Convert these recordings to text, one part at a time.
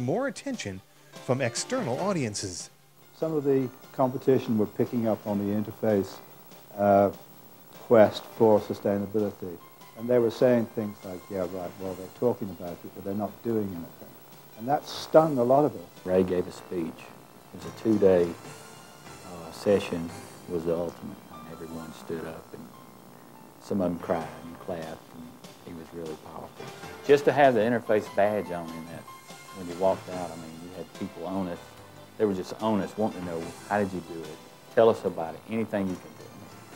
more attention from external audiences. Some of the competition were picking up on the Interface quest for sustainability. And they were saying things like, yeah, right, well, they're talking about it, but they're not doing anything. And that stung a lot of us. Ray gave a speech. It was a 2-day session. It was the ultimate. And everyone stood up, and some of them cried and clapped, and he was really powerful. Just to have the Interface badge on him, that when you walked out, I mean, you had people on us. They were just on us, wanting to know, how did you do it? Tell us about it, anything you can do.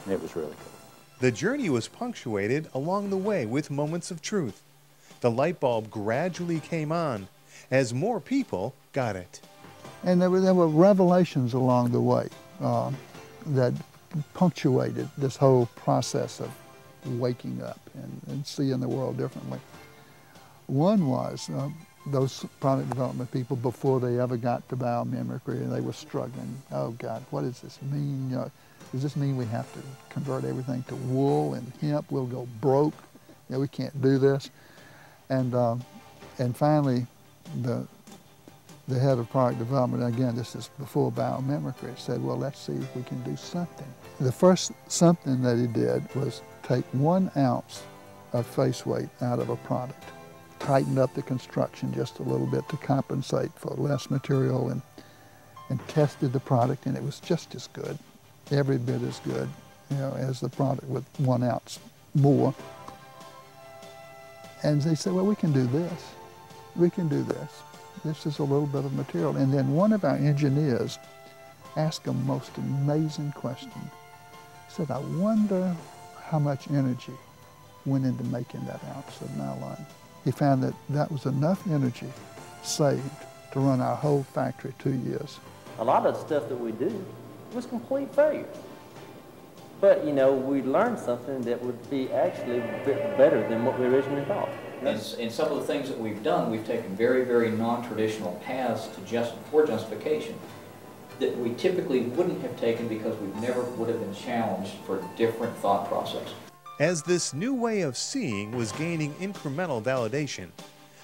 And it was really cool. The journey was punctuated along the way with moments of truth. The light bulb gradually came on as more people got it. And there were revelations along the way that punctuated this whole process of waking up and seeing the world differently. One was those product development people, before they ever got to biomimicry, they were struggling. Oh God, what does this mean? Does this mean we have to convert everything to wool and hemp? We'll go broke. We can't do this. And finally, the head of product development, again, this is before biomimicry, said, well, let's see if we can do something. The first something that he did was take 1 ounce of face weight out of a product, tighten up the construction just a little bit to compensate for less material, and tested the product, and it was just as good, every bit as good, as the product with 1 ounce more. And they said, well, we can do this. We can do this. This is a little bit of material. And then one of our engineers asked a most amazing question. He said, I wonder how much energy went into making that ounce of nylon. He found that that was enough energy saved to run our whole factory 2 years. A lot of the stuff that we do was complete failure. But, we learned something that would be actually a bit better than what we originally thought. And some of the things that we've done, we've taken very, very non-traditional paths for justification that we typically wouldn't have taken because we never would have been challenged for a different thought process. As this new way of seeing was gaining incremental validation,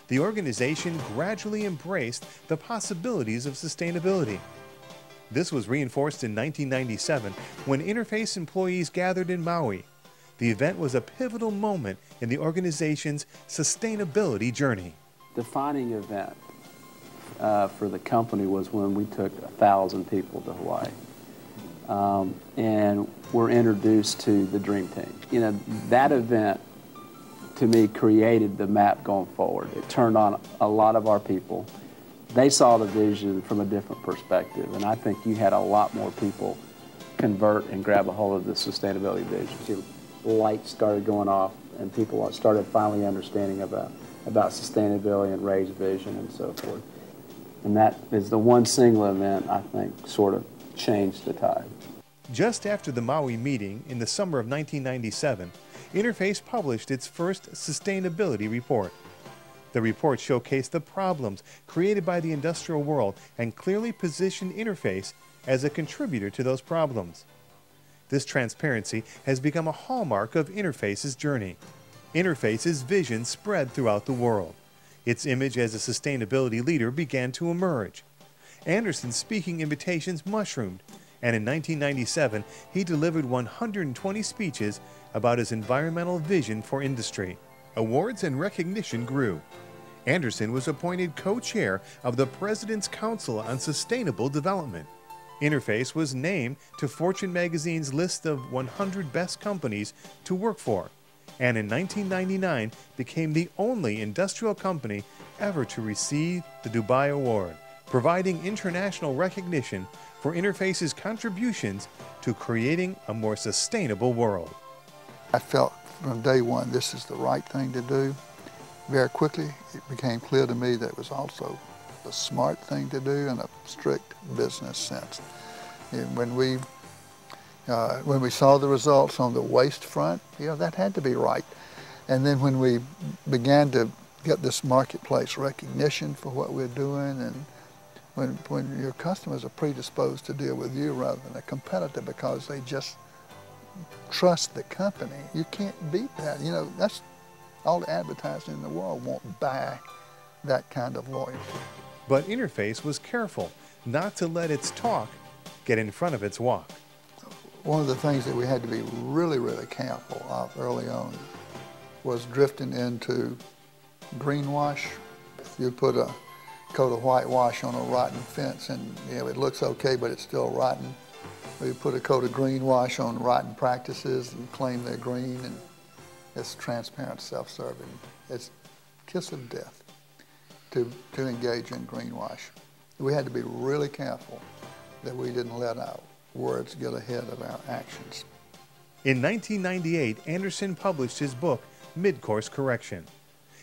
the organization gradually embraced the possibilities of sustainability. This was reinforced in 1997 when Interface employees gathered in Maui. The event was a pivotal moment in the organization's sustainability journey. The defining event for the company was when we took 1,000 people to Hawaii. And were introduced to the Dream Team. That event, to me, created the map going forward. It turned on a lot of our people. They saw the vision from a different perspective, and I think you had a lot more people convert and grab a hold of the sustainability vision. Lights started going off, and people started finally understanding about sustainability and Ray's vision and so forth. And that is the one single event, I think, sort of changed the tide. Just after the Maui meeting in the summer of 1997, Interface published its first sustainability report. The report showcased the problems created by the industrial world and clearly positioned Interface as a contributor to those problems. This transparency has become a hallmark of Interface's journey. Interface's vision spread throughout the world. Its image as a sustainability leader began to emerge. Anderson's speaking invitations mushroomed, and in 1997, he delivered 120 speeches about his environmental vision for industry. Awards and recognition grew. Anderson was appointed co-chair of the President's Council on Sustainable Development. Interface was named to Fortune magazine's list of 100 best companies to work for, and in 1999 became the only industrial company ever to receive the Dubai Award, providing international recognition for Interface's contributions to creating a more sustainable world. I felt from day one this is the right thing to do. Very quickly, it became clear to me that it was also the smart thing to do in a strict business sense. And when we saw the results on the waste front, that had to be right. And then when we began to get this marketplace recognition for what we're doing, and when your customers are predisposed to deal with you rather than a competitor because they just trust the company, you can't beat that. That's all the advertising in the world won't buy that kind of loyalty. But Interface was careful not to let its talk get in front of its walk. One of the things that we had to be really, really careful of early on was drifting into greenwash. You put a coat of whitewash on a rotten fence and it looks okay, but it's still rotten. Or you put a coat of greenwash on rotten practices and claim they're green, and it's transparent, self-serving. It's kiss of death to engage in greenwash. We had to be really careful that we didn't let our words get ahead of our actions. In 1998, Anderson published his book, Mid-Course Correction.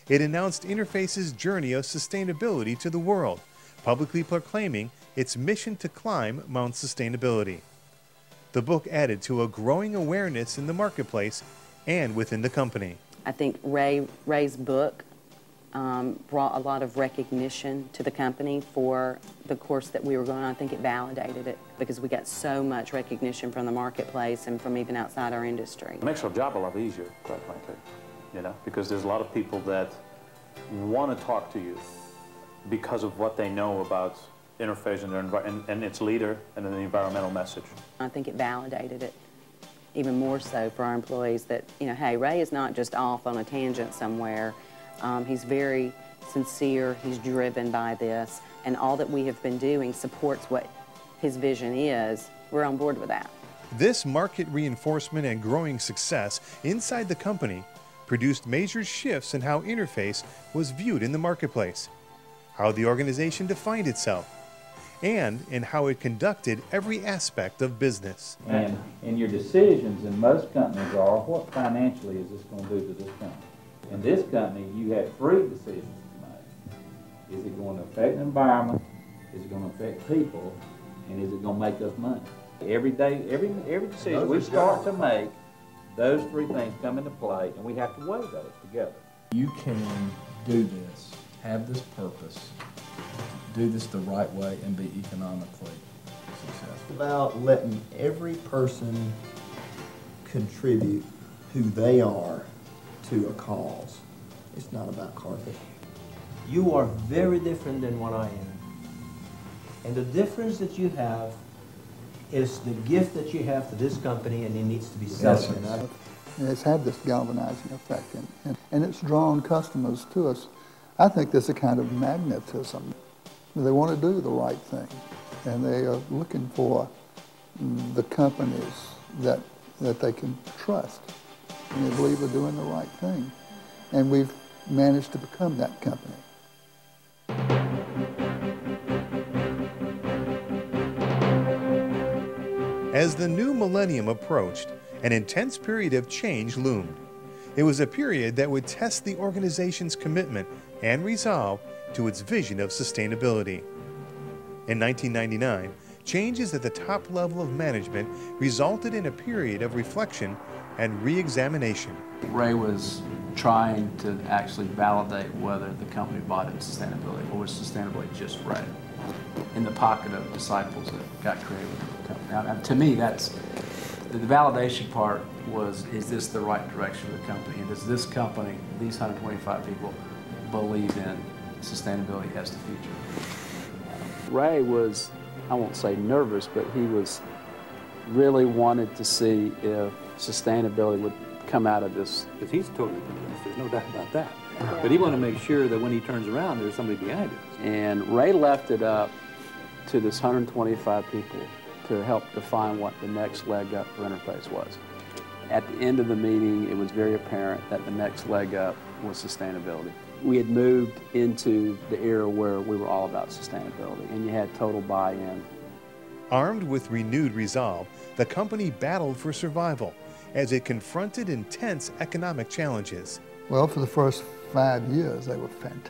It announced Interface's journey of sustainability to the world, publicly proclaiming its mission to climb Mount Sustainability. The book added to a growing awareness in the marketplace and within the company. I think Ray's book brought a lot of recognition to the company for the course that we were going on. I think it validated it because we got so much recognition from the marketplace and from even outside our industry. It makes our job a lot easier, quite frankly, because there's a lot of people that want to talk to you because of what they know about Interface and its leader and then the environmental message. I think it validated it even more so for our employees that, hey, Ray is not just off on a tangent somewhere. He's very sincere, he's driven by this, and all that we have been doing supports what his vision is. We're on board with that. This market reinforcement and growing success inside the company produced major shifts in how Interface was viewed in the marketplace, how the organization defined itself, and in how it conducted every aspect of business. And your decisions in most companies are, what financially is this going to do to this company? In this company, you have 3 decisions to make. Is it going to affect the environment? Is it going to affect people? And is it going to make us money? Every day, every decision we start to make, those 3 things come into play, and we have to weigh those together. You can do this, have this purpose, do this the right way, and be economically successful. It's about letting every person contribute who they are to a cause. It's not about Carthage. You are very different than what I am. And the difference that you have is the gift that you have to this company, and it needs to be celebrated. It's had this galvanizing effect, and it's drawn customers to us. I think there's a kind of magnetism. They want to do the right thing, and they are looking for the companies that they can trust, and they believe are doing the right thing. And we've managed to become that company. As the new millennium approached, an intense period of change loomed. It was a period that would test the organization's commitment and resolve to its vision of sustainability. In 1999, changes at the top level of management resulted in a period of reflection and re-examination. Ray was trying to actually validate whether the company bought into sustainability, or was sustainability just Ray in the pocket of disciples that got created with the company. Now, to me, that's the validation part was, is this the right direction for the company? And does this company, these 125 people, believe in sustainability as the future? Ray was, I won't say nervous, but he was really wanted to see if sustainability would come out of this. Because he's totally convinced, there's no doubt about that. But he wanted to make sure that when he turns around, there's somebody behind him. And Ray left it up to this 125 people to help define what the next leg up for Interface was. At the end of the meeting, it was very apparent that the next leg up was sustainability. We had moved into the era where we were all about sustainability, and you had total buy-in. Armed with renewed resolve, the company battled for survival as it confronted intense economic challenges. Well, for the first 5 years, they were fantastic.